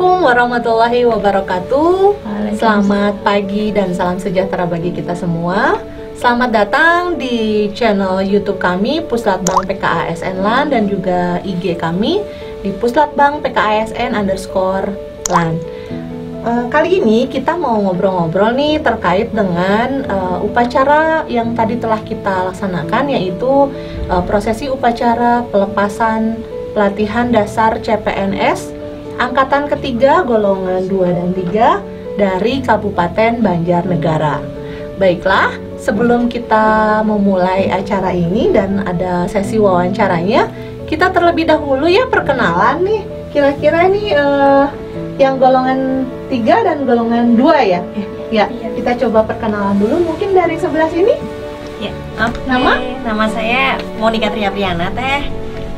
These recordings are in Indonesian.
Assalamualaikum warahmatullahi wabarakatuh. Selamat pagi dan salam sejahtera bagi kita semua. Selamat datang di channel YouTube kami Puslatbang PKASN LAN dan juga IG kami di Puslatbang PKASN_LAN. Kali ini kita mau ngobrol-ngobrol nih terkait dengan upacara yang tadi telah kita laksanakan, yaitu prosesi upacara pelepasan pelatihan dasar CPNS Angkatan ketiga golongan 2 dan 3 dari Kabupaten Banjarnegara. Baiklah, sebelum kita memulai acara ini dan ada sesi wawancaranya, kita terlebih dahulu ya perkenalan nih. Kira-kira nih yang golongan 3 dan golongan 2 ya? Ya, kita coba perkenalan dulu mungkin dari sebelah sini. Ya, nama saya Monika Triapriana Teh.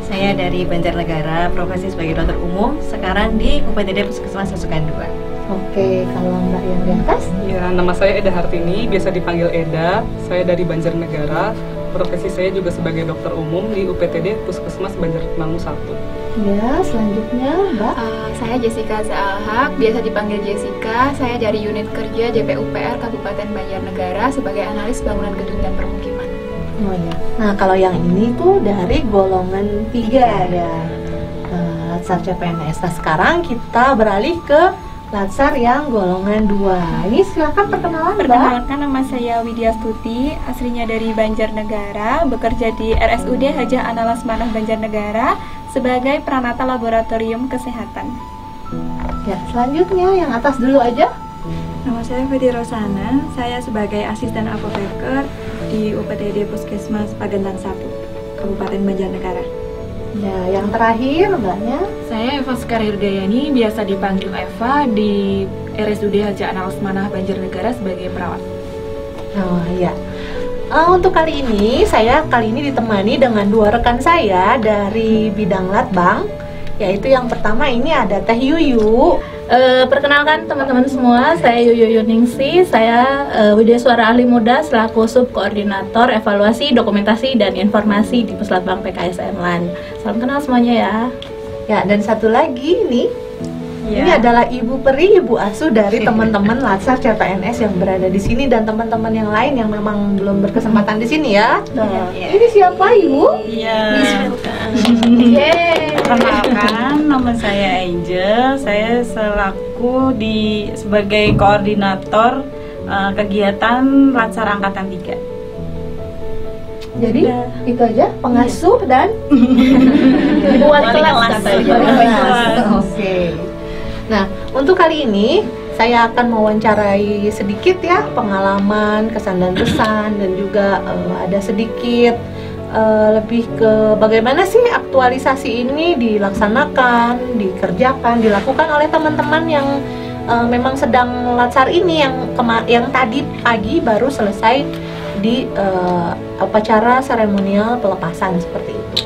Saya dari Banjarnegara, profesi sebagai dokter umum, sekarang di UPTD Puskesmas Susukan 2. Oke, kalau Mbak yang di atas? Ya, nama saya Eda Hartini, biasa dipanggil Eda. Saya dari Banjarnegara, profesi saya juga sebagai dokter umum di UPTD Puskesmas Banjarmangu 1. Ya, selanjutnya Mbak. Saya Jessica Zaalhaq, biasa dipanggil Jessica. Saya dari unit kerja JPUPR Kabupaten Banjarnegara sebagai analis bangunan gedung dan permukiman. Oh ya. Nah, kalau yang ini tuh dari golongan 3 ya, Latsar CPNS. Nah, sekarang kita beralih ke Latsar yang golongan 2. Ini silakan perkenalan, Mbak. Perkenalkan, nama saya Widya Stuti, aslinya dari Banjarnegara, bekerja di RSUD Hajah Analas Manah Banjarnegara sebagai peranata laboratorium kesehatan. Ya, selanjutnya yang atas dulu aja. Nama saya Fedi Rosana, saya sebagai asisten apoteker di UPTD Puskesmas Pagentan 1, Kabupaten Banjarnegara. Ya, yang terakhir Mbaknya. Saya Eva Skarir Gayani, biasa dipanggil Eva, di RSUD Hajah Analas Manah Banjarnegara sebagai perawat. Oh iya. Untuk kali ini saya ditemani dengan 2 rekan saya dari bidang Latbang, yaitu yang pertama ini ada Teh Yuyu. Perkenalkan teman-teman semua, saya Yuyu Yuningsi, saya Widya Suara Ahli Muda selaku Subkoordinator Evaluasi, Dokumentasi, dan Informasi di Puslatbang PKASN LAN. Salam kenal semuanya ya. Ya, dan satu lagi nih, ini adalah Ibu Peri, Ibu Asuh dari teman-teman Latsar CPNS yang berada di sini dan teman-teman yang lain yang memang belum berkesempatan di sini ya. Nah, ini siapa Ibu? Iya. Perkenalkan, nama saya Angel. Saya selaku sebagai koordinator kegiatan Latsar Angkatan 3. Jadi itu aja, pengasuh dan Buat kelas. Oke. Nah, untuk kali ini saya akan mewawancarai sedikit ya pengalaman, kesan dan pesan, dan juga ada sedikit lebih ke bagaimana sih aktualisasi ini dilaksanakan, dikerjakan, dilakukan oleh teman-teman yang memang sedang latsar ini yang tadi pagi baru selesai di upacara seremonial pelepasan seperti itu.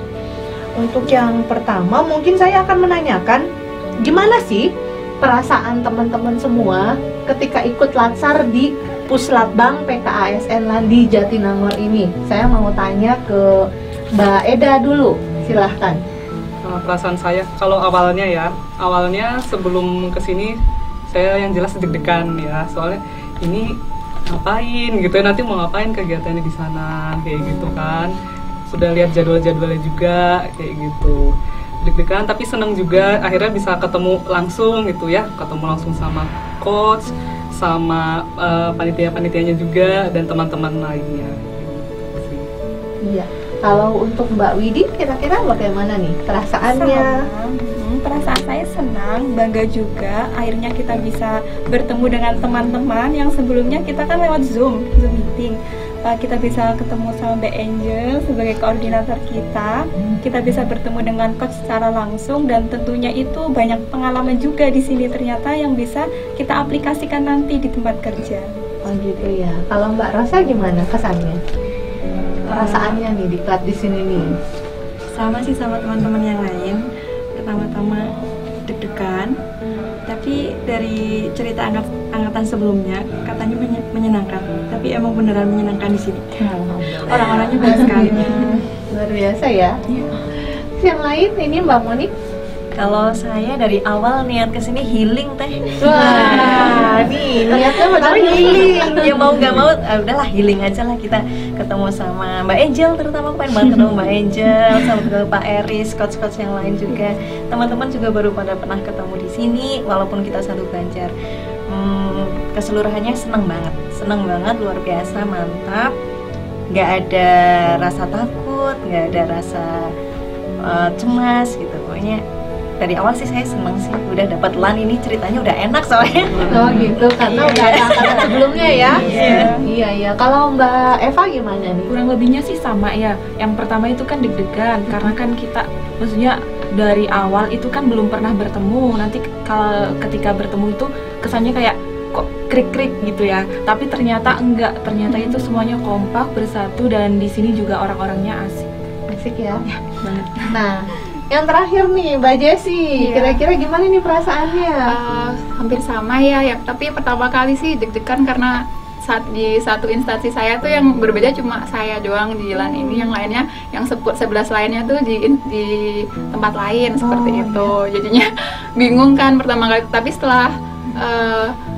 Untuk yang pertama mungkin saya akan menanyakan gimana sih perasaan teman-teman semua ketika ikut latsar di Puslatbang PKASN LAN di Jatinangor ini. Saya mau tanya ke Mbak Eda dulu, silahkan. Perasaan saya, kalau awalnya sebelum kesini saya yang jelas deg-degan ya, soalnya ini ngapain gitu ya, nanti mau ngapain kegiatannya di sana kayak gitu kan. Sudah lihat jadwal-jadwalnya juga kayak gitu. Deg-degan tapi senang juga akhirnya bisa ketemu langsung gitu ya, ketemu langsung sama coach, sama panitia-panitianya juga dan teman-teman lainnya. Iya. Kalau untuk Mbak Widi kira-kira bagaimana nih perasaannya? Perasaan saya senang, bangga juga. Akhirnya kita bisa bertemu dengan teman-teman yang sebelumnya kita kan lewat Zoom meeting. Kita bisa ketemu sama Mbak Angel sebagai koordinator kita. Kita bisa bertemu dengan coach secara langsung dan tentunya itu banyak pengalaman juga di sini ternyata yang bisa kita aplikasikan nanti di tempat kerja. Oh gitu ya. Kalau Mbak Rosa gimana kesannya? Perasaannya nih di sini nih. Sama sih sama teman-teman yang lain. Pertama-tama deg-degan, tapi dari cerita angkatan sebelumnya katanya menyenangkan, tapi emang beneran menyenangkan di sini. Orang-orangnya baik sekali. Luar biasa ya. Yang lain ini Mbak Monik. Kalau saya dari awal niat kesini healing teh. Wah, nih niatnya benar healing. Ya mau nggak mau, udahlah healing aja lah, kita ketemu sama Mbak Angel, terutama aku pengen banget ketemu Mbak Angel, sama ketemu Pak Eris, coach-coach yang lain juga. Teman-teman juga baru pada pernah ketemu di sini, walaupun kita satu Banjar. Keseluruhannya seneng banget, luar biasa, mantap. Nggak ada rasa takut, nggak ada rasa cemas gitu. Pokoknya dari awal sih saya seneng sih, udah dapat LAN ini, ceritanya udah enak soalnya. Oh gitu, karena udah ada angkatan sebelumnya ya. Iya. Kalau Mbak Eva gimana nih? Kurang lebihnya sih sama ya. Yang pertama itu kan deg-degan karena kan kita, maksudnya dari awal itu kan belum pernah bertemu. Nanti kalau ketika bertemu itu kesannya kayak kok krik-krik gitu ya. Tapi ternyata enggak, ternyata itu semuanya kompak, bersatu, dan di sini juga orang-orangnya asik. Asik ya. Banget. Nah, yang terakhir nih Mbak Jessi, Iya. kira-kira gimana nih perasaannya? Hampir sama ya, tapi pertama kali sih deg-degan karena saat di satu instansi saya tuh yang berbeda cuma saya doang di LAN ini, yang lainnya, yang 11 lainnya tuh di tempat lain seperti itu. Jadinya bingung kan pertama kali, tapi setelah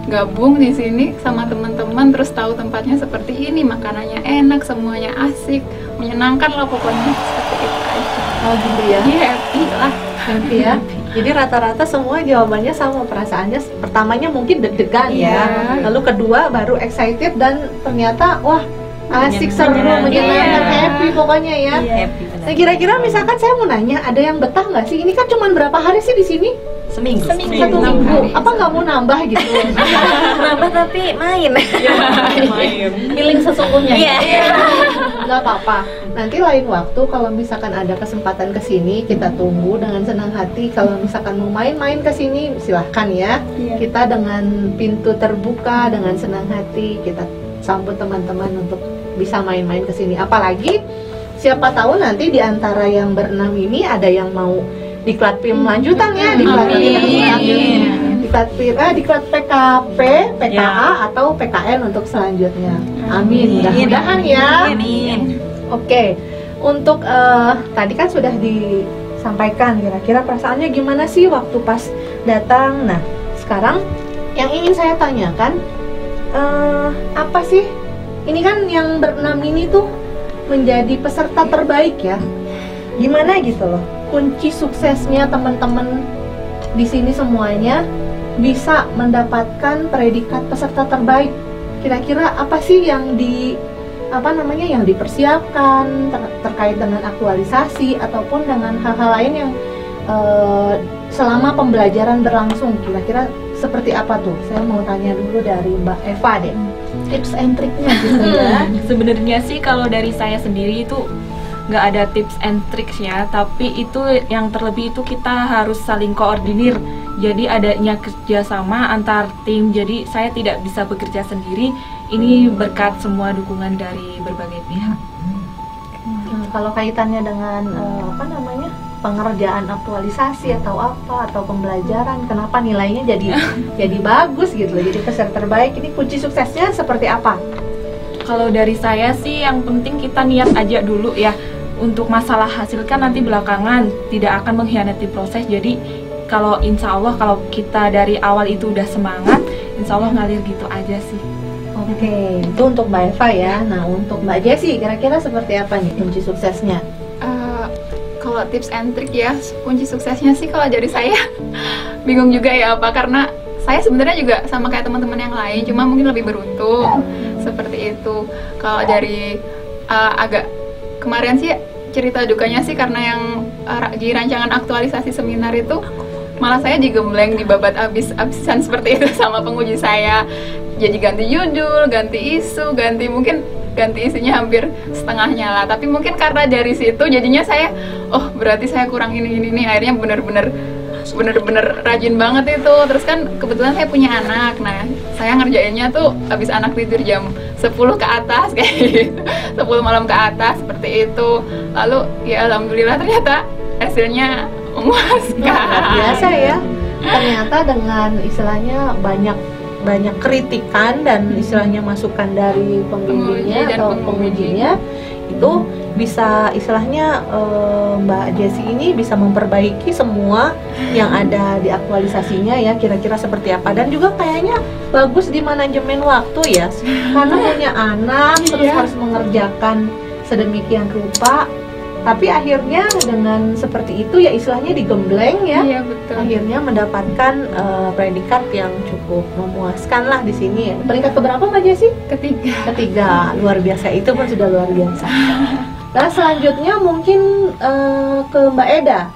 gabung di sini sama teman-teman, terus tahu tempatnya seperti ini, makanannya enak, semuanya asik, menyenangkan lah pokoknya, seperti itu aja. Oh gitu ya? Jadi happy lah. Happy ya? Jadi rata-rata semua jawabannya sama, perasaannya pertamanya mungkin deg-degan ya, lalu kedua baru excited, dan ternyata wah asik, seru, menyenangkan, happy pokoknya ya. Happy benar. Nah kira-kira misalkan saya mau nanya, ada yang betah nggak sih? Ini kan cuma berapa hari sih di sini? Seminggu. Satu minggu. Apa nggak mau nambah gitu? Nambah tapi main. Main. Feeling sesungguhnya. Iya. Nggak apa-apa. Nanti lain waktu kalau misalkan ada kesempatan ke sini, kita tunggu dengan senang hati. Kalau misalkan mau main-main ke sini, silahkan ya. Kita dengan pintu terbuka, dengan senang hati kita sambut teman-teman untuk bisa main-main ke sini. Apalagi siapa tahu nanti di antara yang berenam ini ada yang mau diklat film lanjutan ya, diklat PKP, PKA atau PKN untuk selanjutnya. Amin. Mudah-mudahan ya. Amin. Oke, untuk tadi kan sudah disampaikan kira-kira perasaannya gimana sih waktu pas datang. Nah, sekarang yang ingin saya tanyakan, apa sih? Ini kan yang berenam ini tuh menjadi peserta terbaik ya. Gimana gitu loh? Kunci suksesnya teman-teman di sini semuanya bisa mendapatkan predikat peserta terbaik. Kira-kira apa sih yang yang dipersiapkan terkait dengan aktualisasi ataupun dengan hal-hal lain yang selama pembelajaran berlangsung? Kira-kira seperti apa tuh? Saya mau tanya dulu dari Mbak Eva deh. Tips and triknya gitu ya. Sebenarnya sih kalau dari saya sendiri itu nggak ada tips and tricksnya, tapi itu yang terlebih itu kita harus saling koordinir. Jadi adanya kerjasama antar tim. Jadi saya tidak bisa bekerja sendiri. Ini berkat semua dukungan dari berbagai pihak. Kalau kaitannya dengan pengerjaan aktualisasi atau pembelajaran, kenapa nilainya jadi bagus gitu loh, jadi peserta terbaik, ini kunci suksesnya seperti apa? Kalau dari saya sih yang penting kita niat aja dulu ya. Untuk masalah hasil kan nanti belakangan, tidak akan mengkhianati proses. Jadi kalau insya Allah kalau kita dari awal itu udah semangat, insya Allah ngalir gitu aja sih. Oke, itu untuk Mbak Eva ya. Nah untuk Mbak Jessi, kira-kira seperti apa nih kunci suksesnya? Kalau tips and trick ya, kunci suksesnya sih kalau dari saya bingung juga ya apa, karena saya sebenarnya juga sama kayak teman-teman yang lain, cuma mungkin lebih beruntung seperti itu. Kalau dari agak kemarin sih cerita dukanya sih karena yang di rancangan aktualisasi seminar itu malah saya digembleng, dibabat abis-abisan seperti itu sama penguji saya. Jadi ganti judul, ganti isu, ganti isinya hampir setengahnya lah. Tapi mungkin karena dari situ jadinya saya, oh berarti saya kurang ini. Akhirnya bener-bener rajin banget itu. Terus kan kebetulan saya punya anak. Nah saya ngerjainnya tuh habis anak tidur jam 10 ke atas kayak gitu, 10 malam ke atas seperti itu. Lalu ya alhamdulillah ternyata hasilnya memuaskan. Luar biasa ya. Ternyata dengan istilahnya banyak kritikan dan istilahnya masukan dari pembimbingnya atau pengujinya, itu bisa istilahnya Mbak Jessi ini bisa memperbaiki semua yang ada di aktualisasinya ya, kira-kira seperti apa. Dan juga kayaknya bagus di manajemen waktu ya, karena punya anak terus harus mengerjakan sedemikian rupa, tapi akhirnya dengan seperti itu ya istilahnya digembleng ya. Iya, betul. Akhirnya mendapatkan predikat yang cukup memuaskan lah di sini ya. Peringkat keberapa Mbak Jessi? Ketiga, luar biasa, itu pun sudah luar biasa. Nah selanjutnya mungkin ke Mbak Eda.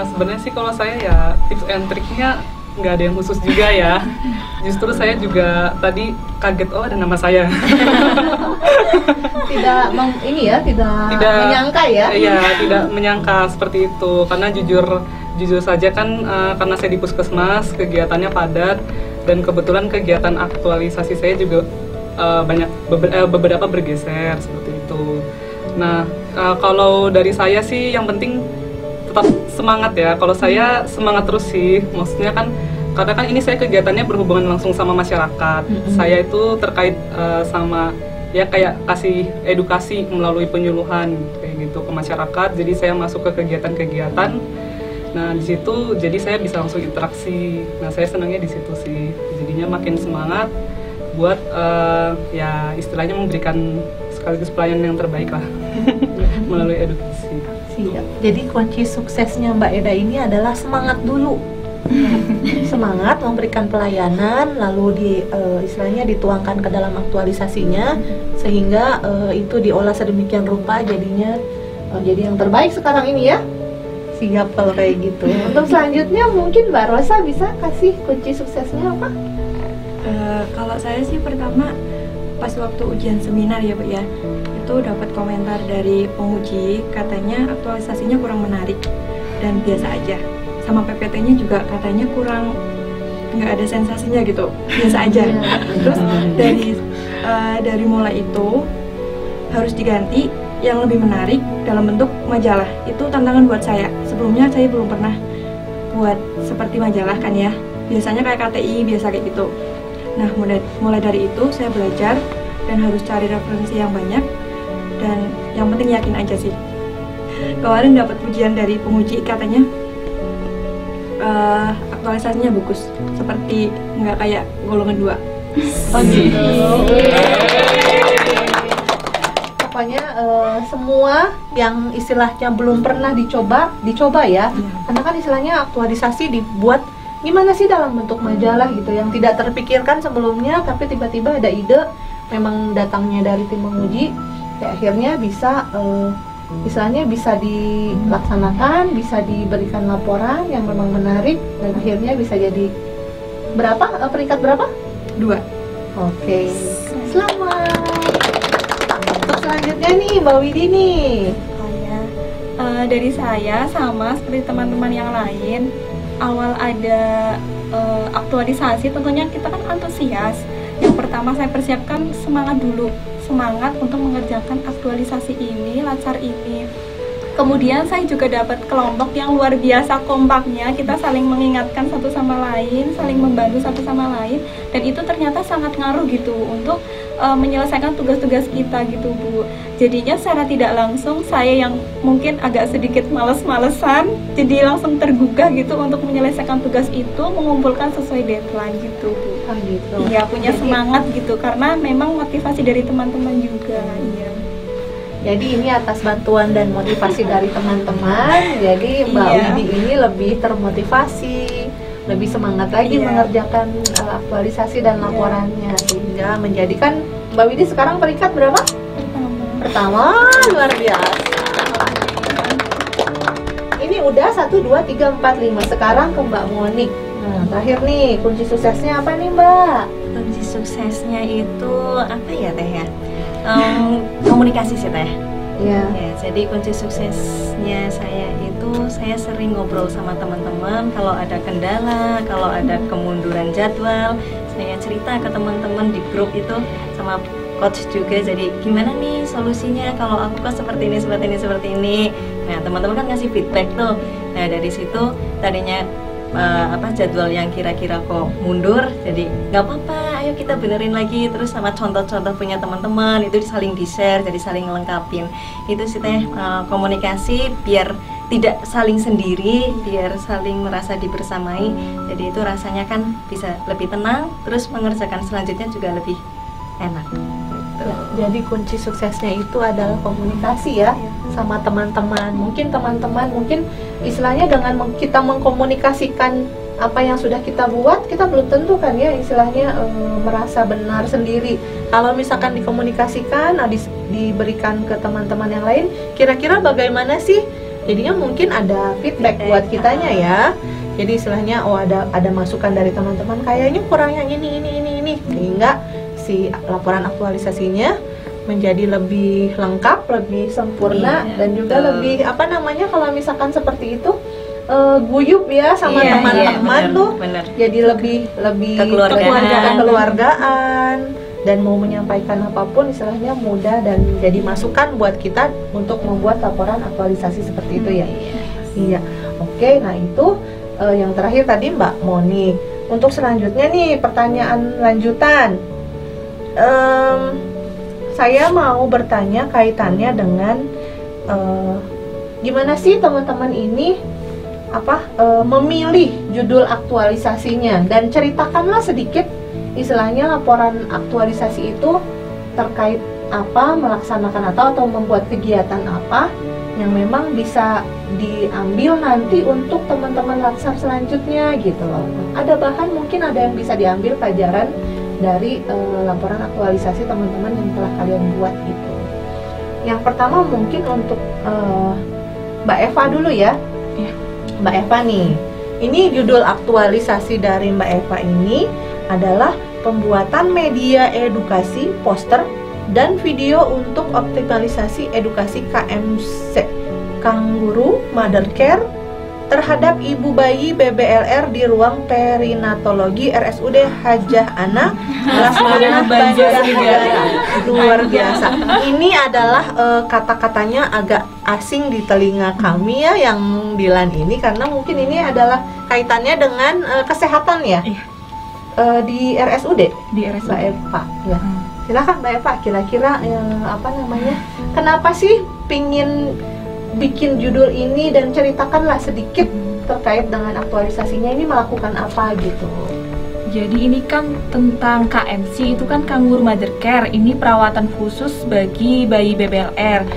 Sebenarnya sih kalau saya ya tips and triknya nggak ada yang khusus juga ya. Justru saya juga tadi kaget, oh ada nama saya. Tidak menyangka ya. Iya, tidak menyangka seperti itu. Karena jujur saja kan karena saya di puskesmas, kegiatannya padat, dan kebetulan kegiatan aktualisasi saya juga beberapa bergeser seperti itu. Nah, kalau dari saya sih yang penting tetap semangat ya. Kalau saya semangat terus sih, maksudnya kan karena kan ini saya kegiatannya berhubungan langsung sama masyarakat. Saya itu terkait sama ya kayak kasih edukasi melalui penyuluhan kayak gitu ke masyarakat. Jadi saya masuk ke kegiatan-kegiatan. Nah di situ jadi saya bisa langsung interaksi. Nah saya senangnya di situ sih. Jadinya makin semangat buat ya istilahnya memberikan sekaligus pelayanan yang terbaik lah melalui edukasi. Siap. Jadi kunci suksesnya Mbak Eda ini adalah semangat dulu. Semangat memberikan pelayanan, lalu istilahnya dituangkan ke dalam aktualisasinya, sehingga itu diolah sedemikian rupa jadinya jadi yang terbaik sekarang ini ya. Siap kalau kayak gitu. Untuk selanjutnya mungkin Mbak Rosa bisa kasih kunci suksesnya apa? Kalau saya sih pertama pas waktu ujian seminar ya Bu ya, itu dapat komentar dari penguji, katanya aktualisasinya kurang menarik dan biasa aja. Sama PPT-nya juga katanya kurang, nggak ada sensasinya gitu, biasa aja. Terus dari mulai itu harus diganti yang lebih menarik dalam bentuk majalah. Itu tantangan buat saya. Sebelumnya saya belum pernah buat seperti majalah kan ya. Biasanya kayak KTI biasa kayak gitu. Nah mulai dari itu saya belajar dan harus cari referensi yang banyak, dan yang penting yakin aja sih. Kemarin dapat pujian dari penguji, katanya aktualisasinya bagus, seperti nggak kayak golongan 2. Oh gitu. Pokoknya semua yang istilahnya belum pernah dicoba ya. Karena kan istilahnya aktualisasi dibuat gimana sih dalam bentuk majalah gitu, yang tidak terpikirkan sebelumnya, tapi tiba-tiba ada ide, memang datangnya dari tim penguji, ya akhirnya bisa istilahnya bisa dilaksanakan, bisa diberikan laporan yang memang menarik, dan akhirnya bisa jadi berapa, peringkat berapa? 2. Oke. Selamat. Untuk selanjutnya nih Mbak Widi nih. Dari saya sama seperti teman-teman yang lain, awal ada aktualisasi tentunya kita kan antusias. Yang pertama saya persiapkan semangat dulu, semangat untuk mengerjakan aktualisasi ini, latsar ini. Kemudian saya juga dapat kelompok yang luar biasa kompaknya, kita saling mengingatkan satu sama lain, saling membantu satu sama lain, dan itu ternyata sangat ngaruh gitu untuk menyelesaikan tugas-tugas kita gitu Bu. Jadinya secara tidak langsung saya yang mungkin agak sedikit males-malesan, jadi langsung tergugah gitu untuk menyelesaikan tugas itu, mengumpulkan sesuai deadline gitu Bu. Oh gitu. Iya, punya semangat gitu, karena memang motivasi dari teman-teman juga. Iya. Jadi ini atas bantuan dan motivasi dari teman-teman, jadi Mbak Widi ini lebih termotivasi, lebih semangat lagi mengerjakan aktualisasi dan laporannya, sehingga menjadikan Mbak Widi sekarang peringkat berapa? Pertama, luar biasa. Ini udah 1, 2, 3, 4, 5. Sekarang ke Mbak Monik. Nah, terakhir nih, kunci suksesnya apa nih Mbak? Kunci suksesnya itu apa ya Teh ya? Komunikasi sih Teh. Ya. Ya, jadi kunci suksesnya saya itu saya sering ngobrol sama teman-teman. Kalau ada kendala, kalau ada kemunduran jadwal, saya cerita ke teman-teman di grup itu, sama coach juga. Jadi gimana nih solusinya kalau aku kok seperti ini. Nah teman-teman kan ngasih feedback tuh. Nah dari situ tadinya jadwal yang kira-kira kok mundur, jadi nggak apa-apa, ayo ayo kita benerin lagi, terus sama contoh-contoh punya teman-teman itu saling di-share, jadi saling ngelengkapin. Itu sih teh komunikasi biar tidak saling sendiri, biar saling merasa dibersamai. Jadi itu rasanya kan bisa lebih tenang, terus mengerjakan selanjutnya juga lebih enak. Gitu. Jadi kunci suksesnya itu adalah komunikasi ya sama teman-teman. Mungkin teman-teman istilahnya dengan kita mengkomunikasikan apa yang sudah kita buat, kita belum tentu kan ya istilahnya merasa benar sendiri. Kalau misalkan dikomunikasikan, diberikan ke teman-teman yang lain, kira-kira bagaimana sih? Jadinya mungkin ada feedback buat kitanya ya. Jadi istilahnya ada masukan dari teman-teman, kayaknya kurang yang ini, sehingga si laporan aktualisasinya menjadi lebih lengkap, lebih sempurna, dan juga lebih kalau misalkan seperti itu guyup ya sama teman-teman tuh, jadi lebih kekeluargaan dan mau menyampaikan apapun istilahnya mudah dan jadi masukan buat kita untuk membuat laporan aktualisasi seperti itu ya. Iya. Oke, nah itu yang terakhir tadi Mbak Moni. Untuk selanjutnya nih pertanyaan lanjutan. Saya mau bertanya kaitannya dengan gimana sih teman-teman ini memilih judul aktualisasinya, dan ceritakanlah sedikit istilahnya laporan aktualisasi itu terkait apa, melaksanakan atau membuat kegiatan apa yang memang bisa diambil nanti untuk teman-teman laksar selanjutnya gitu loh. Ada mungkin ada yang bisa diambil pelajaran dari laporan aktualisasi teman-teman yang telah kalian buat gitu. Yang pertama mungkin untuk Mbak Eva dulu ya. Mbak Eva nih, ini judul aktualisasi dari Mbak Eva ini adalah pembuatan media edukasi, poster, dan video untuk optimalisasi edukasi KMC Kangguru Mother Care terhadap ibu bayi BBLR di ruang perinatologi RSUD Hajah Ana Lasmana Banjarnegara. Luar biasa. Ini adalah kata-katanya agak asing di telinga kami ya yang Dilan ini, karena mungkin ini adalah kaitannya dengan kesehatan ya. Di RSUD. Di RSUD. Mbak Eva. Ya. Silakan Mbak Eva, kira-kira kenapa sih pingin bikin judul ini, dan ceritakanlah sedikit terkait dengan aktualisasinya ini melakukan apa gitu. Jadi ini kan tentang KMC, itu kan Kangguru Mother Care, ini perawatan khusus bagi bayi BBLR.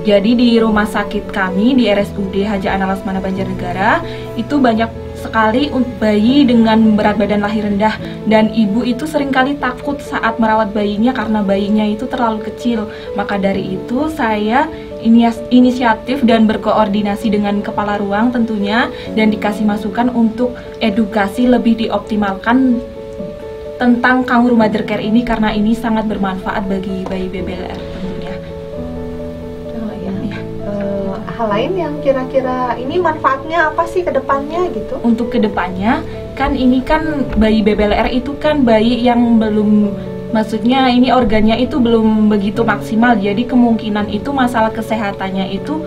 Jadi di rumah sakit kami di RSUD Hajah Ana Lasmana Banjarnegara itu banyak sekali bayi dengan berat badan lahir rendah, dan ibu itu seringkali takut saat merawat bayinya karena bayinya itu terlalu kecil. Maka dari itu saya inisiatif dan berkoordinasi dengan kepala ruang tentunya, dan dikasih masukan untuk edukasi lebih dioptimalkan tentang Kangguru Mother Care ini, karena ini sangat bermanfaat bagi bayi BBLR tentunya. Hal lain yang kira-kira ini manfaatnya apa sih ke depannya gitu? Untuk ke depannya kan ini kan bayi BBLR itu kan bayi yang belum, maksudnya ini organnya itu belum begitu maksimal, jadi kemungkinan itu masalah kesehatannya itu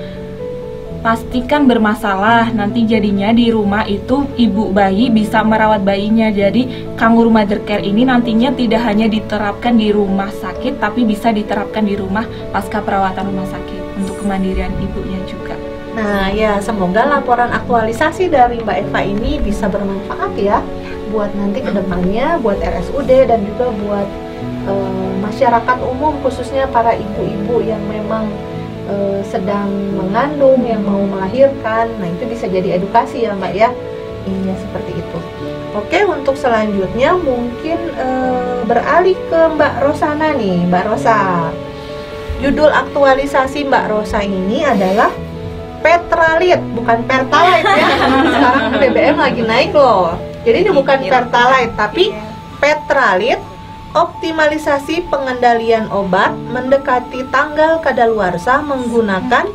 pastikan bermasalah. Nanti jadinya di rumah itu ibu bayi bisa merawat bayinya. Jadi Kangguru Mother Care ini nantinya tidak hanya diterapkan di rumah sakit, tapi bisa diterapkan di rumah pasca perawatan rumah sakit untuk kemandirian ibunya juga. Nah ya, semoga laporan aktualisasi dari Mbak Eva ini bisa bermanfaat ya buat nanti kedepannya, buat RSUD dan juga buat masyarakat umum, khususnya para ibu-ibu yang memang sedang mengandung, yang mau melahirkan. Nah itu bisa jadi edukasi ya Mbak ya. Iya, seperti itu. Oke, untuk selanjutnya mungkin beralih ke Mbak Rosana nih. Mbak Rosa, judul aktualisasi Mbak Rosa ini adalah Petralit, bukan Pertalite ya. Sekarang BBM lagi naik loh. Jadi ini bukan Pertalite, tapi Petralit, optimalisasi pengendalian obat mendekati tanggal kadaluarsa menggunakan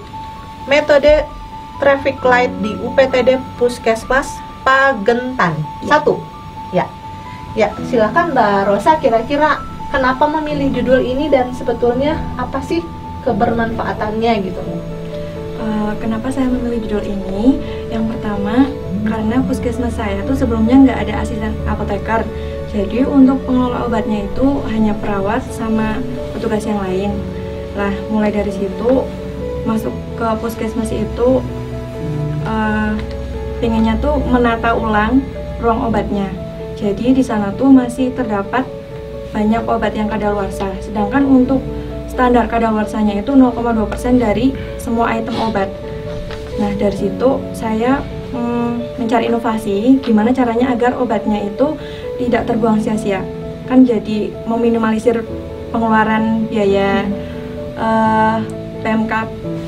metode traffic light di UPTD Puskesmas Pagentan 1. Ya, silakan Mbak Rosa, kira-kira kenapa memilih judul ini dan sebetulnya apa sih kebermanfaatannya gitu? Kenapa saya memilih judul ini? Yang pertama, karena puskesmas saya tuh sebelumnya nggak ada asisten apoteker. Jadi untuk pengelola obatnya itu hanya perawat sama petugas yang lain. Lah mulai dari situ masuk ke puskesmas itu pengennya tuh menata ulang ruang obatnya. Jadi di sana tuh masih terdapat banyak obat yang kadaluarsa. Sedangkan untuk standar kadaluarsanya itu 0,2% dari semua item obat. Nah dari situ saya mencari inovasi gimana caranya agar obatnya itu tidak terbuang sia-sia. Kan jadi meminimalisir pengeluaran biaya PMK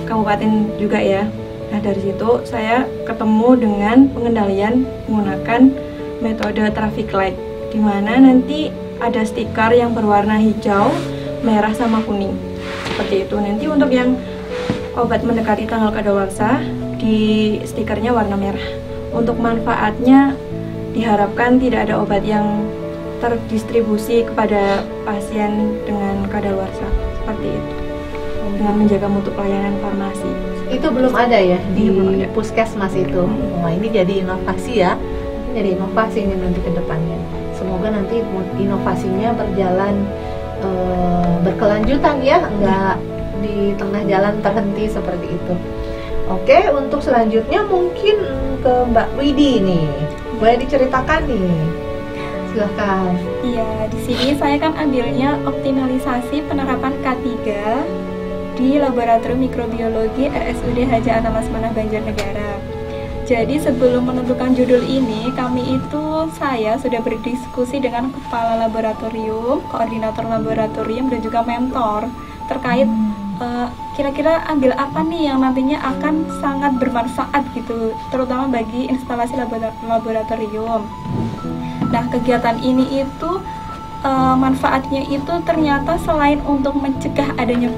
kabupaten juga ya. Nah dari situ saya ketemu dengan pengendalian menggunakan metode traffic light, di mana nanti ada stiker yang berwarna hijau, merah sama kuning seperti itu. Nanti untuk yang obat mendekati tanggal kadaluarsa di stikernya warna merah. Untuk manfaatnya diharapkan tidak ada obat yang terdistribusi kepada pasien dengan kadaluarsa seperti itu, dengan menjaga mutu pelayanan farmasi. Itu belum ada ya di puskesmas itu. Wah ini jadi inovasi ya, jadi inovasi ini nanti ke depannya. Semoga nanti inovasinya berjalan berkelanjutan ya, enggak di tengah jalan terhenti seperti itu. Oke, untuk selanjutnya mungkin ke Mbak Widi nih, boleh diceritakan nih, silahkan. Iya, di sini saya kan ambilnya optimalisasi penerapan K3 di Laboratorium Mikrobiologi RSUD Haji Anam Laksamana Banjarnegara. Jadi sebelum menentukan judul ini, saya sudah berdiskusi dengan kepala laboratorium, koordinator laboratorium, dan juga mentor terkait kira-kira ambil apa nih yang nantinya akan sangat bermanfaat gitu, terutama bagi instalasi laboratorium. Nah, kegiatan ini itu manfaatnya itu ternyata selain untuk mencegah adanya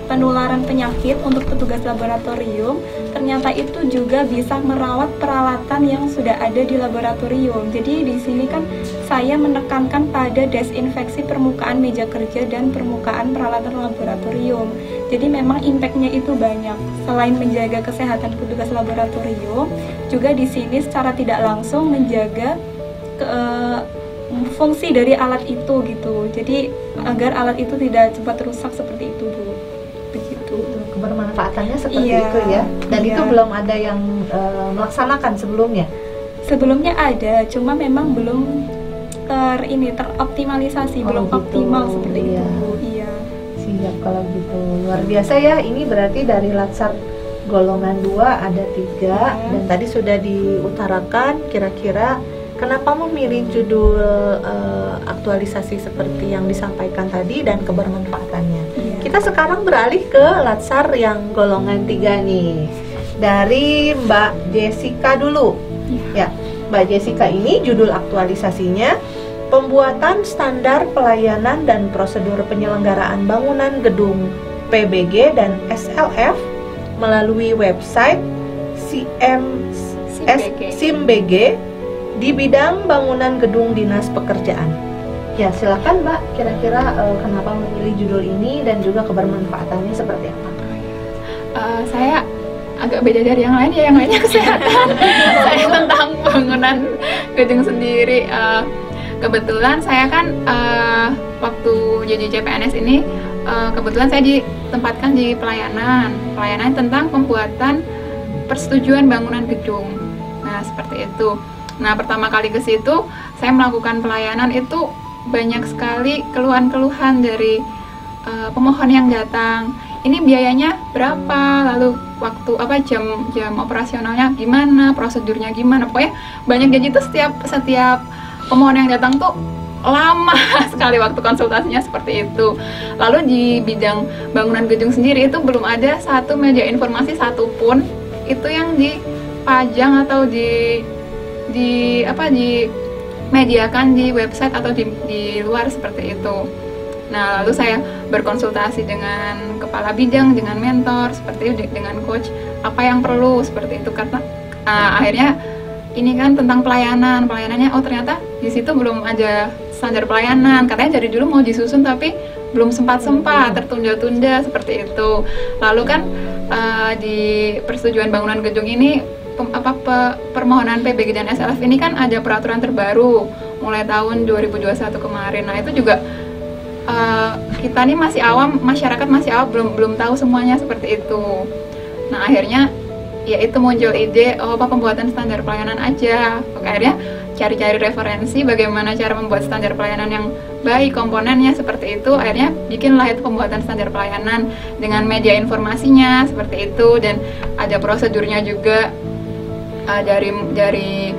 penularan penyakit untuk petugas laboratorium, ternyata itu juga bisa merawat peralatan yang sudah ada di laboratorium. Jadi di sini kan saya menekankan pada desinfeksi permukaan meja kerja dan permukaan peralatan laboratorium. Jadi memang impact-nya itu banyak. Selain menjaga kesehatan petugas laboratorium, juga di sini secara tidak langsung menjaga fungsi dari alat itu gitu. Jadi agar alat itu tidak cepat rusak seperti itu, Bu. Begitu. Kebermanfaatannya seperti itu ya. Dan itu belum ada yang melaksanakan sebelumnya. Sebelumnya ada, cuma memang belum teroptimalisasi, belum gitu. optimal seperti itu, Bu. Iya. Siap kalau gitu. Luar biasa ya. Ini berarti dari Latsar golongan 2 ada 3 dan tadi sudah diutarakan kira-kira kenapa memilih judul aktualisasi seperti yang disampaikan tadi dan kebermanfaatannya. Kita sekarang beralih ke Latsar yang golongan 3 nih. Dari Mbak Jessica dulu. Ya, Mbak Jessica ini judul aktualisasinya pembuatan standar pelayanan dan prosedur penyelenggaraan bangunan gedung PBG dan SLF melalui website SIMBG di bidang bangunan gedung dinas pekerjaan. Ya silakan Mbak, kira-kira kenapa memilih judul ini dan juga kebermanfaatannya seperti apa? Saya agak beda dari yang lain ya, yang lainnya kesehatan. Saya tentang bangunan gedung sendiri. Kebetulan saya kan waktu jadi CPNS ini kebetulan saya ditempatkan di pelayanan tentang pembuatan persetujuan bangunan gedung. Nah seperti itu. Nah pertama kali ke situ saya melakukan pelayanan itu banyak sekali keluhan-keluhan dari pemohon yang datang. Ini biayanya berapa, lalu waktu jam operasionalnya gimana, prosedurnya gimana, pokoknya banyak. Jadi itu setiap pemohon yang datang tuh lama sekali waktu konsultasinya seperti itu. Lalu di bidang bangunan gedung sendiri itu belum ada satu media informasi satupun itu yang dipajang atau dimediakan di website atau di luar seperti itu. Nah, lalu saya berkonsultasi dengan kepala bidang, dengan mentor, seperti itu, dengan coach, apa yang perlu seperti itu. Karena akhirnya ini kan tentang pelanannya, oh ternyata di situ belum ada standar pelayanan. Katanya dari dulu mau disusun tapi belum sempat, tertunda-tunda seperti itu. Lalu kan di persetujuan bangunan gedung ini permohonan PBG dan SLF ini kan ada peraturan terbaru mulai tahun 2021 kemarin. Nah itu juga kita nih masih awam, masyarakat masih awam, belum tahu semuanya seperti itu. Nah akhirnya ya itu muncul ide, pembuatan standar pelayanan aja. Akhirnya cari-cari referensi bagaimana cara membuat standar pelayanan yang baik, komponennya seperti itu. Akhirnya bikinlah itu pembuatan standar pelayanan dengan media informasinya seperti itu, dan ada prosedurnya juga dari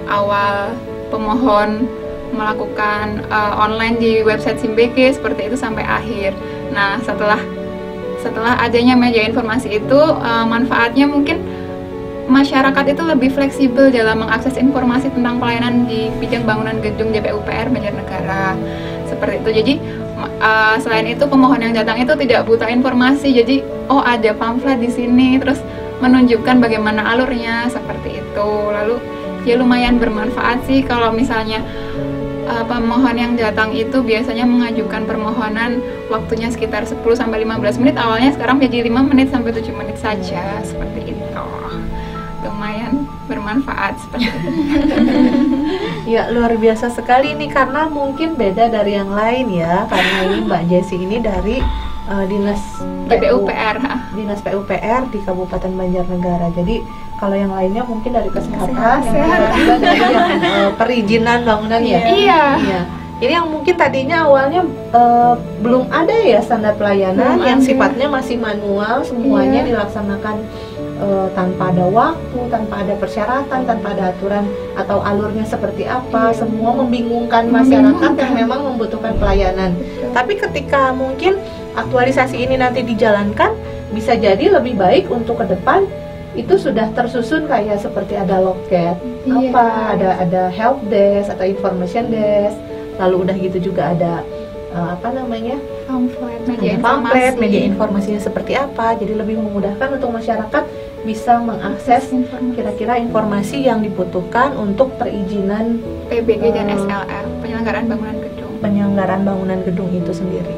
awal pemohon melakukan online di website SIMBK seperti itu sampai akhir. Nah setelah adanya media informasi itu, manfaatnya mungkin masyarakat itu lebih fleksibel dalam mengakses informasi tentang pelayanan di bidang bangunan gedung JPUPR Banjarnegara seperti itu. Jadi selain itu pemohon yang datang itu tidak buta informasi, jadi ada pamflet di sini, terus menunjukkan bagaimana alurnya seperti itu. Lalu ya lumayan bermanfaat sih kalau misalnya pemohon yang datang itu biasanya mengajukan permohonan waktunya sekitar 10-15 menit awalnya, sekarang jadi 5 menit sampai 7 menit saja seperti itu. Lumayan bermanfaat seperti itu. Ya luar biasa sekali nih, karena mungkin beda dari yang lain ya, karena ini Mbak Jessi ini dari dinas PUPR di Kabupaten Banjarnegara. Jadi kalau yang lainnya mungkin dari kesehatan, yang dari yang perizinan bangunan ya. Iya. Ini yang mungkin tadinya awalnya belum ada ya standar pelayanan, yang sifatnya masih manual, semuanya dilaksanakan tanpa ada waktu, tanpa ada persyaratan, tanpa ada aturan atau alurnya seperti apa, semua membingungkan masyarakat yang memang membutuhkan pelayanan. Tapi ketika mungkin aktualisasi ini nanti dijalankan, bisa jadi lebih baik untuk ke depan itu sudah tersusun kayak seperti ada loket, ada help desk atau information desk, lalu udah gitu juga ada pamflet, media informasinya seperti apa, jadi lebih memudahkan untuk masyarakat bisa mengakses kira-kira informasi yang dibutuhkan untuk perizinan PBG dan SLR, penyelenggaraan bangunan gedung itu sendiri.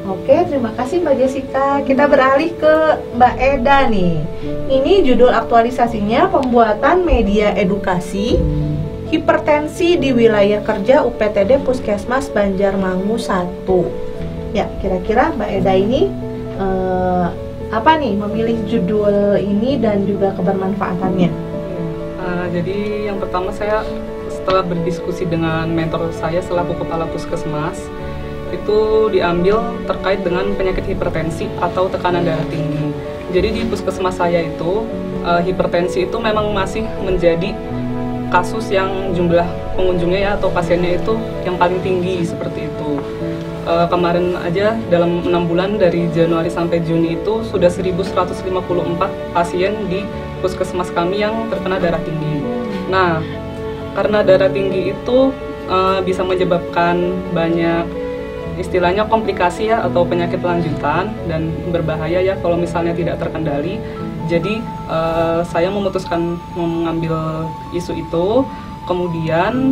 Oke, terima kasih Mbak Jessica. Kita beralih ke Mbak Eda nih. Ini judul aktualisasinya pembuatan media edukasi hipertensi di wilayah kerja UPTD Puskesmas Banjarmangu 1. Ya, kira-kira Mbak Eda ini apa nih memilih judul ini dan juga kebermanfaatannya? Jadi yang pertama, saya setelah berdiskusi dengan mentor saya selaku kepala puskesmas, itu diambil terkait dengan penyakit hipertensi atau tekanan darah tinggi. Jadi di puskesmas saya itu hipertensi itu memang masih menjadi kasus yang jumlah pengunjungnya ya atau pasiennya itu yang paling tinggi seperti itu. Kemarin aja dalam 6 bulan dari Januari sampai Juni itu sudah 1154 pasien di puskesmas kami yang terkena darah tinggi. Nah, karena darah tinggi itu bisa menyebabkan banyak istilahnya komplikasi ya atau penyakit lanjutan dan berbahaya ya kalau misalnya tidak terkendali. Jadi saya memutuskan mengambil isu itu. Kemudian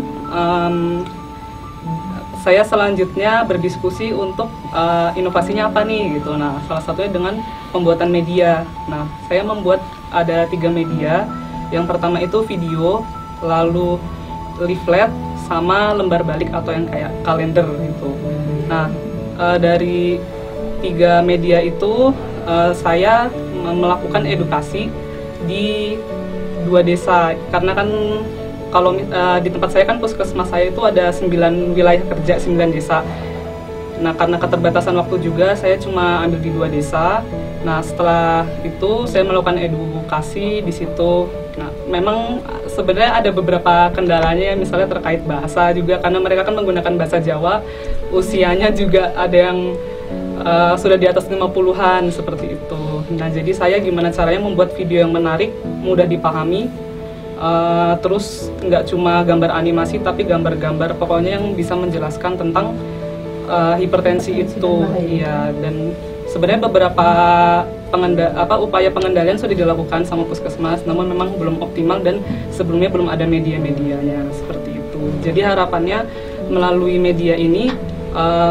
saya selanjutnya berdiskusi untuk inovasinya apa nih gitu. Nah, salah satunya dengan pembuatan media. Nah, saya membuat ada 3 media. Yang pertama itu video, lalu leaflet, sama lembar balik atau yang kayak kalender gitu. Nah, dari 3 media itu saya melakukan edukasi di 2 desa, karena kan kalau di tempat saya kan puskesmas saya itu ada 9 wilayah kerja, 9 desa. Nah, karena keterbatasan waktu juga saya cuma ambil di 2 desa. Nah, setelah itu saya melakukan edukasi di situ. Nah, memang sebenarnya ada beberapa kendalanya, misalnya terkait bahasa juga, karena mereka kan menggunakan bahasa Jawa. Usianya juga ada yang sudah di atas 50-an seperti itu. Nah, jadi saya gimana caranya membuat video yang menarik, mudah dipahami, terus nggak cuma gambar animasi tapi gambar-gambar pokoknya yang bisa menjelaskan tentang hipertensi itu. Iya, dan sebenarnya beberapa upaya pengendalian sudah dilakukan sama puskesmas, namun memang belum optimal dan sebelumnya belum ada media-medianya seperti itu. Jadi harapannya melalui media ini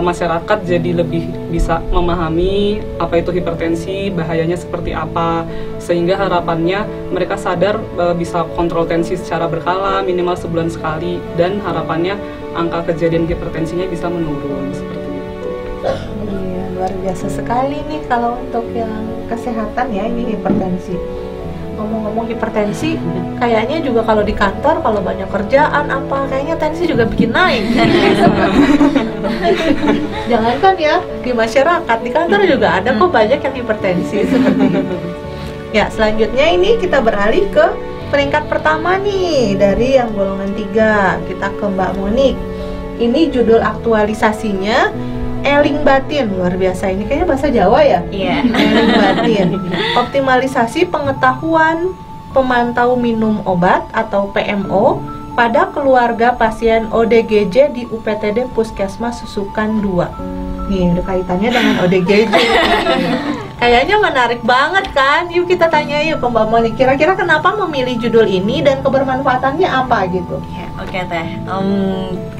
masyarakat jadi lebih bisa memahami apa itu hipertensi, bahayanya seperti apa, sehingga harapannya mereka sadar bisa kontrol tensi secara berkala minimal sebulan sekali, dan harapannya angka kejadian hipertensinya bisa menurun seperti itu. Iya, luar biasa sekali nih kalau untuk yang kesehatan ya, ini hipertensi. Ngomong-ngomong hipertensi, kayaknya juga kalau di kantor, kalau banyak kerjaan apa, kayaknya tensi juga bikin naik. Jangankan ya di masyarakat, di kantor juga ada kok banyak yang hipertensi seperti itu. Ya, selanjutnya ini kita beralih ke peringkat pertama nih dari yang golongan 3. Kita ke Mbak Monik. Ini judul aktualisasinya Eling Batin. Luar biasa, ini kayaknya bahasa Jawa ya? Iya. Eling Batin. Optimalisasi pengetahuan pemantau minum obat atau PMO pada keluarga pasien ODGJ di UPTD Puskesmas Susukan 2. Nih, ada kaitannya dengan ODGJ. Kayaknya menarik banget kan? Yuk kita tanya yuk ke Mbak Monik. Kira-kira kenapa memilih judul ini dan kebermanfaatannya apa gitu? Ya, oke Teh.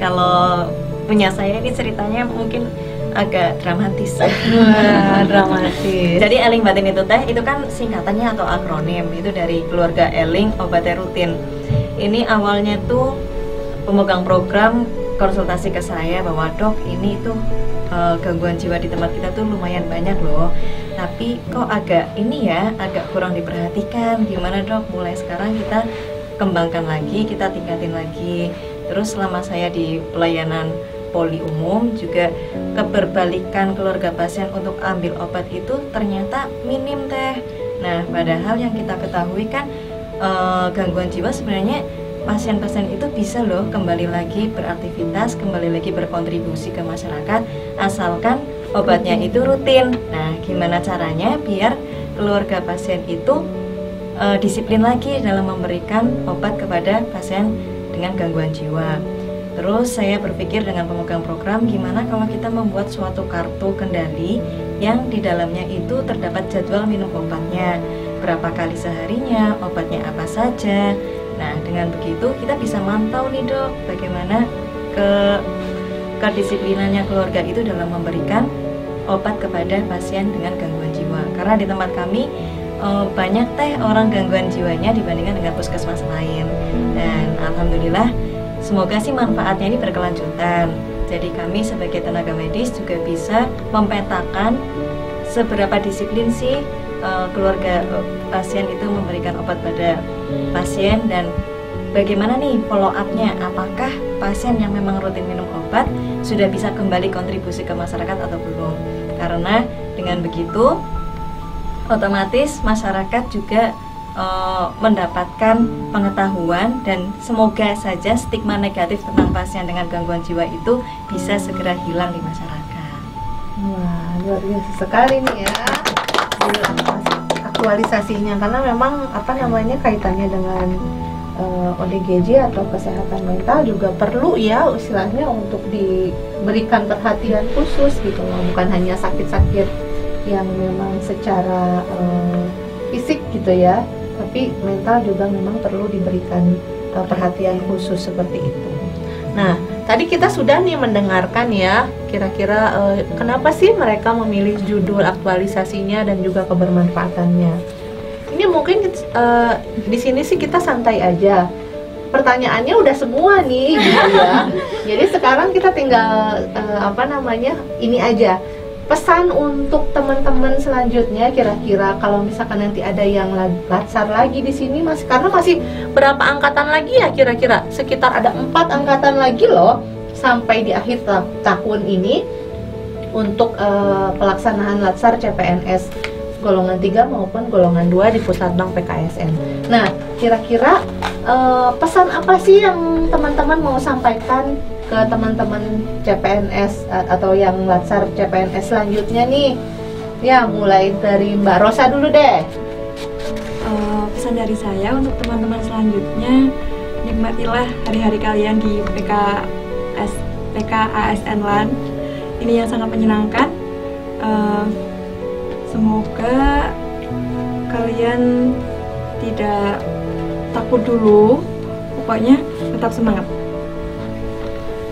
Kalau punya saya ini ceritanya mungkin agak dramatis. Wah, dramatis. Jadi Eling Batin itu Teh, itu kan singkatannya atau akronim. Itu dari keluarga Eling Obatnya Rutin. Ini awalnya tuh pemegang program konsultasi ke saya bahwa dok ini tuh gangguan jiwa di tempat kita tuh lumayan banyak loh, tapi kok agak ini ya, agak kurang diperhatikan. Gimana dok, mulai sekarang kita kembangkan lagi, kita tingkatin lagi. Terus selama saya di pelayanan poli umum juga, keberbalikan keluarga pasien untuk ambil obat itu ternyata minim Teh. Nah, padahal yang kita ketahui kan gangguan jiwa sebenarnya pasien-pasien itu bisa loh kembali lagi beraktivitas, kembali lagi berkontribusi ke masyarakat, asalkan obatnya itu rutin. Nah, gimana caranya biar keluarga pasien itu disiplin lagi dalam memberikan obat kepada pasien dengan gangguan jiwa. Terus saya berpikir dengan pemegang program, gimana kalau kita membuat suatu kartu kendali yang di dalamnya itu terdapat jadwal minum obatnya, berapa kali seharinya, obatnya apa saja. Nah, dengan begitu kita bisa mantau nih dok, bagaimana kedisiplinannya keluarga itu dalam memberikan obat kepada pasien dengan gangguan jiwa. Karena di tempat kami banyak Teh orang gangguan jiwanya dibandingkan dengan puskesmas lain. Dan alhamdulillah semoga sih manfaatnya ini berkelanjutan. Jadi kami sebagai tenaga medis juga bisa memetakan seberapa disiplin sih keluarga pasien itu memberikan obat pada pasien, dan bagaimana nih follow up-nya, apakah pasien yang memang rutin minum obat sudah bisa kembali kontribusi ke masyarakat atau belum. Karena dengan begitu otomatis masyarakat juga mendapatkan pengetahuan, dan semoga saja stigma negatif tentang pasien dengan gangguan jiwa itu bisa segera hilang di masyarakat. Wah, luar biasa sekali nih ya aktualisasinya, karena memang kaitannya dengan ODGJ atau kesehatan mental juga perlu ya istilahnya untuk diberikan perhatian khusus gitu loh. Bukan hanya sakit-sakit yang memang secara fisik gitu ya, tapi mental juga memang perlu diberikan perhatian khusus seperti itu. Nah, tadi kita sudah nih mendengarkan ya, kira-kira kenapa sih mereka memilih judul aktualisasinya dan juga kebermanfaatannya. Ini mungkin di sini sih kita santai aja. Pertanyaannya udah semua nih, gitu ya. Jadi sekarang kita tinggal ini aja. Pesan untuk teman-teman selanjutnya, kira-kira kalau misalkan nanti ada yang latsar lagi di sini, karena masih berapa angkatan lagi ya kira-kira? Sekitar ada 4 angkatan lagi loh sampai di akhir tahun ini untuk pelaksanaan latsar CPNS golongan 3 maupun golongan 2 di Puslatbang PKSN. Nah, kira-kira pesan apa sih yang teman-teman mau sampaikan ke teman-teman CPNS atau yang latsar CPNS selanjutnya nih? Ya, mulai dari Mbak Rosa dulu deh. Pesan dari saya untuk teman-teman selanjutnya, nikmatilah hari-hari kalian di PKASN LAN. Ini yang sangat menyenangkan. Semoga kalian tidak takut dulu, pokoknya tetap semangat.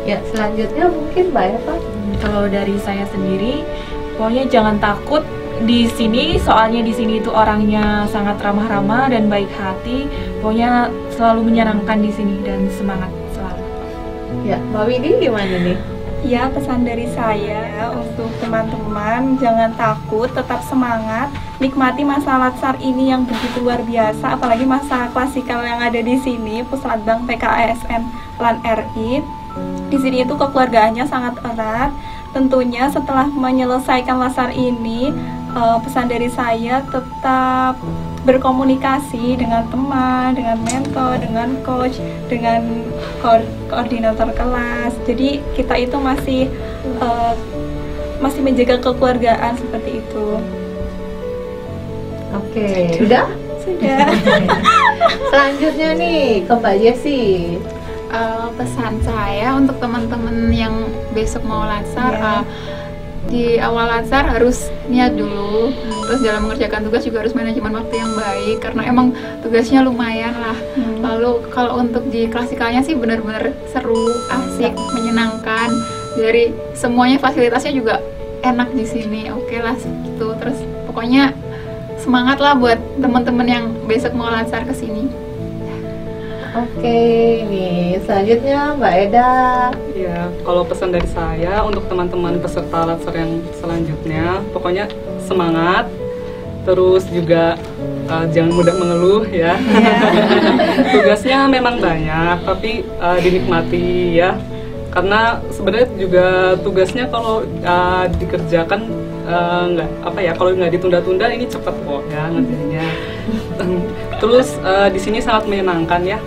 Ya, selanjutnya mungkin Mbak Eva. Kalau dari saya sendiri, pokoknya jangan takut di sini, soalnya di sini itu orangnya sangat ramah-ramah dan baik hati. Pokoknya selalu menyenangkan di sini dan semangat selalu. Ya, Mbak Widi gimana nih? Ya, pesan dari saya untuk teman-teman, jangan takut, tetap semangat, nikmati masa latsar ini yang begitu luar biasa, apalagi masa klasikal yang ada di sini, Puslatbang PKSN LAN RI. Di sini itu kekeluargaannya sangat erat. Tentunya setelah menyelesaikan latsar ini, pesan dari saya tetap berkomunikasi dengan teman, dengan mentor, dengan coach, dengan koordinator kelas. Jadi kita itu masih menjaga kekeluargaan seperti itu. Oke, udah? Sudah. Selanjutnya nih ke Mbak Jessi. Pesan saya untuk teman-teman yang besok mau latsar, di awal latsar harus niat dulu, terus dalam mengerjakan tugas juga harus manajemen waktu yang baik karena emang tugasnya lumayan lah. Lalu kalau untuk di klasikalnya sih benar-benar seru, asik, menyenangkan. Dari semuanya fasilitasnya juga enak di sini. Oke lah gitu. Terus pokoknya semangat lah buat teman-teman yang besok mau latsar ke sini. Oke, nih selanjutnya Mbak Eda. Ya, kalau pesan dari saya untuk teman-teman peserta latsar yang selanjutnya, pokoknya semangat, terus juga jangan mudah mengeluh ya. Tugasnya memang banyak, tapi dinikmati ya. Karena sebenarnya juga tugasnya kalau dikerjakan kalau nggak ditunda-tunda ini cepat kok ya ngerjainnya. Terus di sini sangat menyenangkan ya.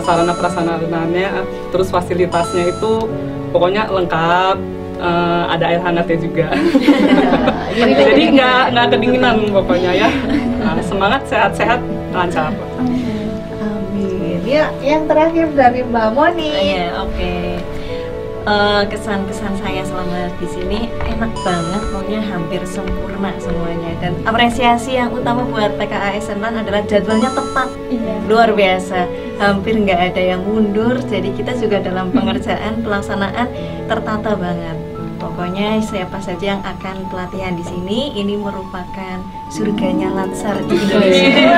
Sarana prasarananya, terus fasilitasnya itu pokoknya lengkap, ada air hangatnya juga. Jadi nggak kedinginan pokoknya ya. Semangat, sehat-sehat, lancar. Amin. Ya, yang terakhir dari Mbak Moni. Iya, oke. Kesan-kesan saya selama di sini enak banget, pokoknya hampir sempurna semuanya. Dan apresiasi yang utama buat PKASN LAN adalah jadwalnya tepat, luar biasa, hampir nggak ada yang mundur. Jadi kita juga dalam pengerjaan pelaksanaan tertata banget. Pokoknya siapa saja yang akan pelatihan di sini, ini merupakan surganya latsar di Indonesia.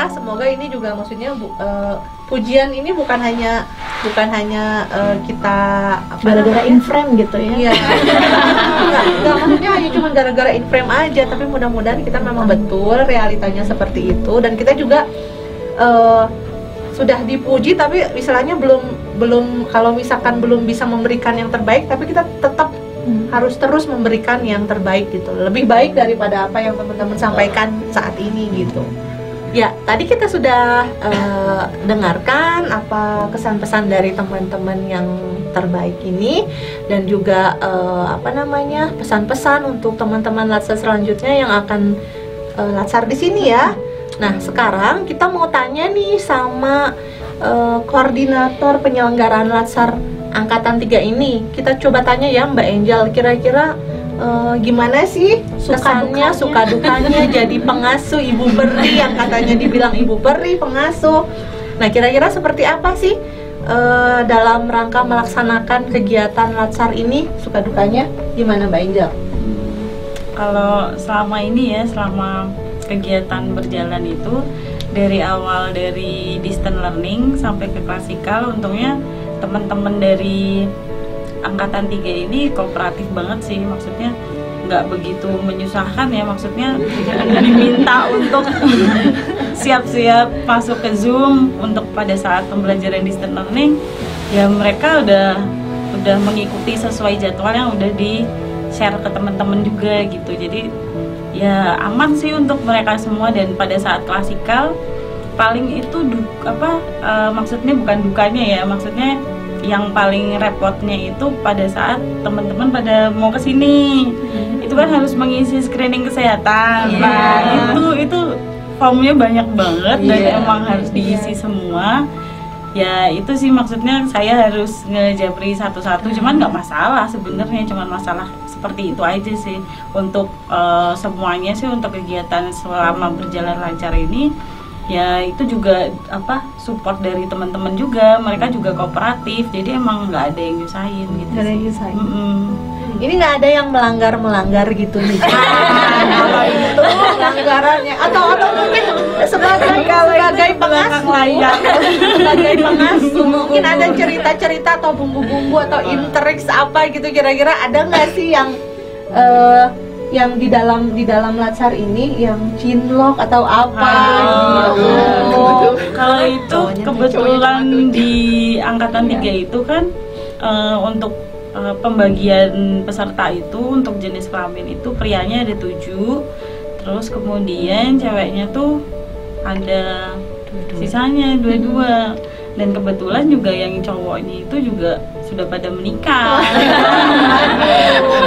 Semoga ini juga maksudnya pujian ini bukan hanya kita gara-gara in frame gitu ya. Iya. Enggak, maksudnya hanya cuma gara-gara in frame aja, tapi mudah-mudahan kita memang betul realitanya seperti itu dan kita juga sudah dipuji tapi istilahnya belum kalau misalkan belum bisa memberikan yang terbaik, tapi kita tetap harus terus memberikan yang terbaik gitu. Lebih baik daripada apa yang teman-teman sampaikan saat ini gitu. Ya, tadi kita sudah dengarkan apa kesan-pesan dari teman-teman yang terbaik ini dan juga pesan-pesan untuk teman-teman latsar selanjutnya yang akan latsar di sini ya. Nah, sekarang kita mau tanya nih sama koordinator penyelenggaraan latsar angkatan 3 ini. Kita coba tanya ya Mbak Angel, kira-kira gimana sih kesannya, suka dukanya jadi pengasuh Ibu Peri yang katanya dibilang Ibu Peri pengasuh. Nah, kira-kira seperti apa sih dalam rangka melaksanakan kegiatan latsar ini, suka dukanya gimana Mbak Angel? Kalau selama ini ya, selama kegiatan berjalan itu dari awal dari distance learning sampai ke klasikal, untungnya teman-teman dari angkatan 3 ini kooperatif banget sih, maksudnya nggak begitu menyusahkan ya, maksudnya diminta untuk siap-siap masuk ke Zoom untuk pada saat pembelajaran distance learning ya mereka udah mengikuti sesuai jadwal yang udah di share ke teman-teman juga gitu. Jadi ya aman sih untuk mereka semua. Dan pada saat klasikal paling itu maksudnya bukan dukanya ya, maksudnya yang paling repotnya itu pada saat teman-teman pada mau ke sini. Itu kan harus mengisi screening kesehatan. Nah, itu formnya banyak banget dan emang harus diisi semua. Ya itu sih maksudnya saya harus ngejabri satu-satu, cuman nggak masalah sebenarnya, cuman masalah seperti itu aja sih. Untuk semuanya sih, untuk kegiatan selama berjalan lancar ini ya itu juga support dari teman-teman juga, mereka juga kooperatif, jadi emang nggak ada yang nyusahin gitu. Nggak ada yang nyusahin. Ini nggak ada yang melanggar gitu nih. pelanggarannya atau mungkin sebagai pengasuh mungkin ada cerita-cerita atau bumbu-bumbu atau intriks apa gitu, kira-kira ada nggak sih yang di dalam latsar ini yang cinlok atau apa gitu? Kalau itu kebetulan di angkatan 3 itu kan untuk pembagian peserta itu untuk jenis kelamin itu prianya ada 7, terus kemudian ceweknya tuh ada sisanya 22, dan kebetulan juga yang cowoknya itu juga sudah pada menikah.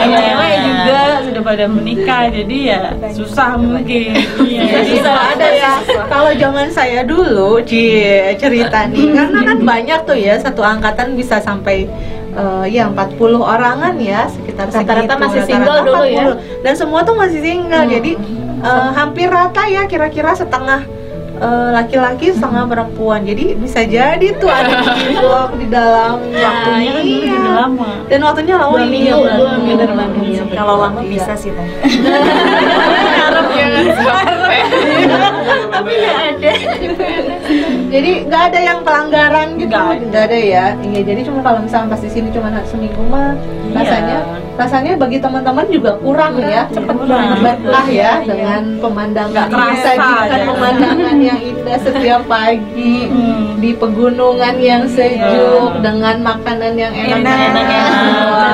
Yang cewek juga sudah pada menikah, jadi ya susah mungkin. Jadi ada ya. Kalau zaman saya dulu cerita nih, karena kan banyak tuh ya, satu angkatan bisa sampai 40 orangan ya, sekitar Rata-rata segitu. masih single dulu ya. Dan semua tuh masih single, jadi hampir rata ya, kira-kira setengah laki-laki setengah perempuan. Jadi bisa jadi tuh ada cinlok di dalam waktunya kan dulu juga lama. dan waktunya lama ini. 2 minggu depan. Kalau lama bisa sih teh. Tapi nggak ada. Jadi nggak ada yang pelanggaran gitu, nggak ada ya. Iya, jadi cuma kalau misalnya pas di sini cuma seminggu mah rasanya bagi teman-teman juga kurang ya, cepet banget lah ya dengan pemandangan disajikan pemandangan yang indah setiap pagi di pegunungan yang sejuk dengan makanan yang enak-enak.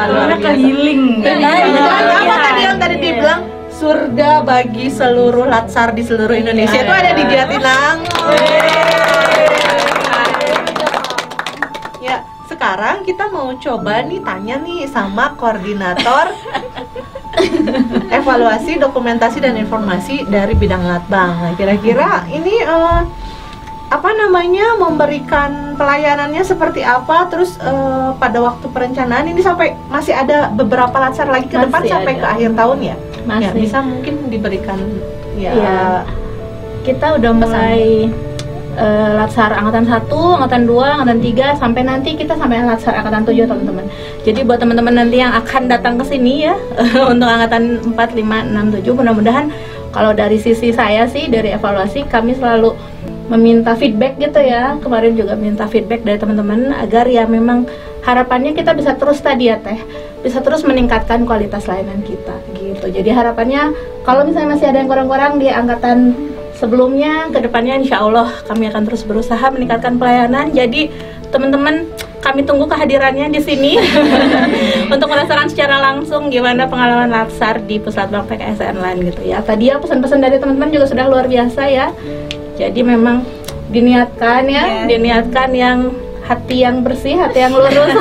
Karena kehealing. Dan apa tadi yang tadi dibilang? Surga bagi seluruh latsar di seluruh Indonesia itu ada di Jatinangor. Ya, sekarang kita mau coba nih tanya nih sama koordinator evaluasi, dokumentasi dan informasi dari bidang Latbang. Nah, kira-kira ini memberikan pelayanannya seperti apa, terus pada waktu perencanaan ini sampai masih ada beberapa latsar lagi ke depan sampai ke akhir tahun ya? Masih. Ya, bisa mungkin diberikan kita udah mulai latsar angkatan 1, angkatan 2, angkatan 3 sampai nanti kita sampai latsar angkatan 7 teman-teman. Jadi buat teman-teman nanti yang akan datang ke sini ya untuk angkatan 4, 5, 6, 7 mudah-mudahan kalau dari sisi saya sih dari evaluasi kami selalu meminta feedback gitu ya. Kemarin juga minta feedback dari teman-teman agar ya memang harapannya kita bisa terus tadi ya teh, bisa terus meningkatkan kualitas layanan kita gitu. Jadi harapannya kalau misalnya masih ada yang kurang-kurang di angkatan sebelumnya, kedepannya insya Allah kami akan terus berusaha meningkatkan pelayanan. Jadi teman-teman kami tunggu kehadirannya di sini untuk merasakan secara langsung gimana pengalaman latsar di Puslatbang PKSN lain gitu ya. Tadi ya pesan-pesan dari teman-teman juga sudah luar biasa ya. Jadi memang diniatkan ya, diniatkan yang hati yang bersih, hati yang lurus.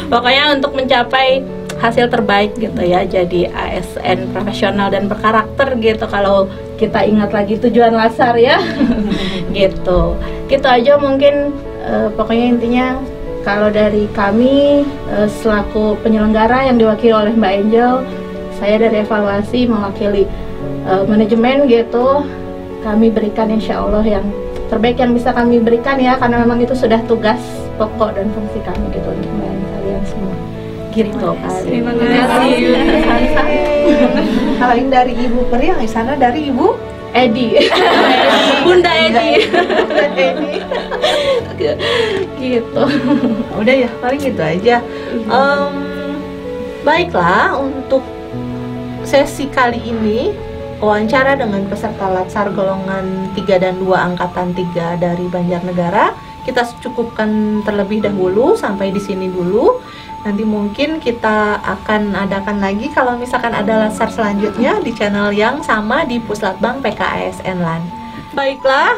Pokoknya untuk mencapai hasil terbaik gitu ya. Jadi ASN profesional dan berkarakter gitu kalau kita ingat lagi tujuan latsar ya. Gitu. Gitu aja mungkin pokoknya intinya kalau dari kami selaku penyelenggara yang diwakili oleh Mbak Angel, saya dari evaluasi mewakili manajemen gitu. Kami berikan insya Allah yang terbaik yang bisa kami berikan ya, karena memang itu sudah tugas pokok dan fungsi kami gitu untuk melayani kalian semua gitu. Terima kasih. Kalau yang dari Ibu Peri, yang di sana dari Ibu Edi. Bunda Edi. Gitu. Udah ya, paling gitu aja. Baiklah, untuk sesi kali ini wawancara dengan peserta latsar golongan 3 dan 2 angkatan 3 dari Banjarnegara kita cukupkan terlebih dahulu sampai di sini dulu. Nanti mungkin kita akan adakan lagi kalau misalkan ada latsar selanjutnya di channel yang sama di Puslatbang PKSN LAN. Baiklah,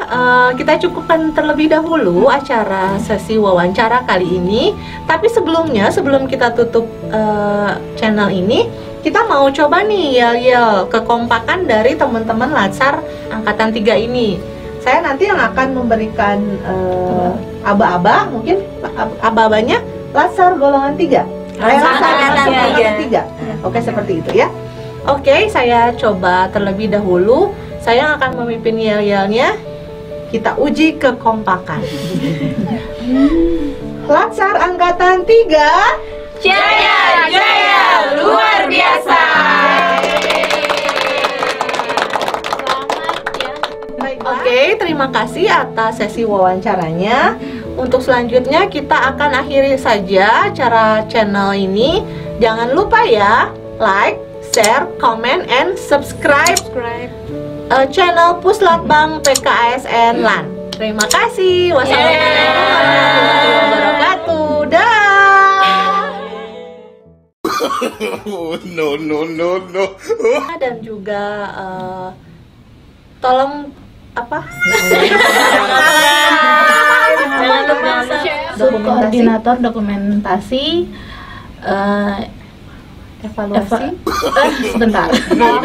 kita cukupkan terlebih dahulu acara sesi wawancara kali ini. Tapi sebelumnya, sebelum kita tutup channel ini, kita mau coba nih yel-yel kekompakan dari teman-teman latsar angkatan 3 ini. Saya nanti yang akan memberikan aba-aba, mungkin aba-abanya latsar golongan 3. Latsar golongan 3. Oke, seperti itu ya. Oke, saya coba terlebih dahulu. Saya akan memimpin yel-yelnya. Kita uji kekompakan. Latsar angkatan 3, Jaya, jaya, luar biasa. Oke, terima kasih atas sesi wawancaranya. Untuk selanjutnya kita akan akhiri saja acara channel ini. Jangan lupa ya, like, share, comment, and subscribe channel Puslatbang PKSN LAN. Terima kasih. Wassalamualaikum warahmatullahi wabarakatuh. Dah. No. Dan juga tolong apa? Jangan lupa koordinator dokumentasi Evaluasi. sebentar. No.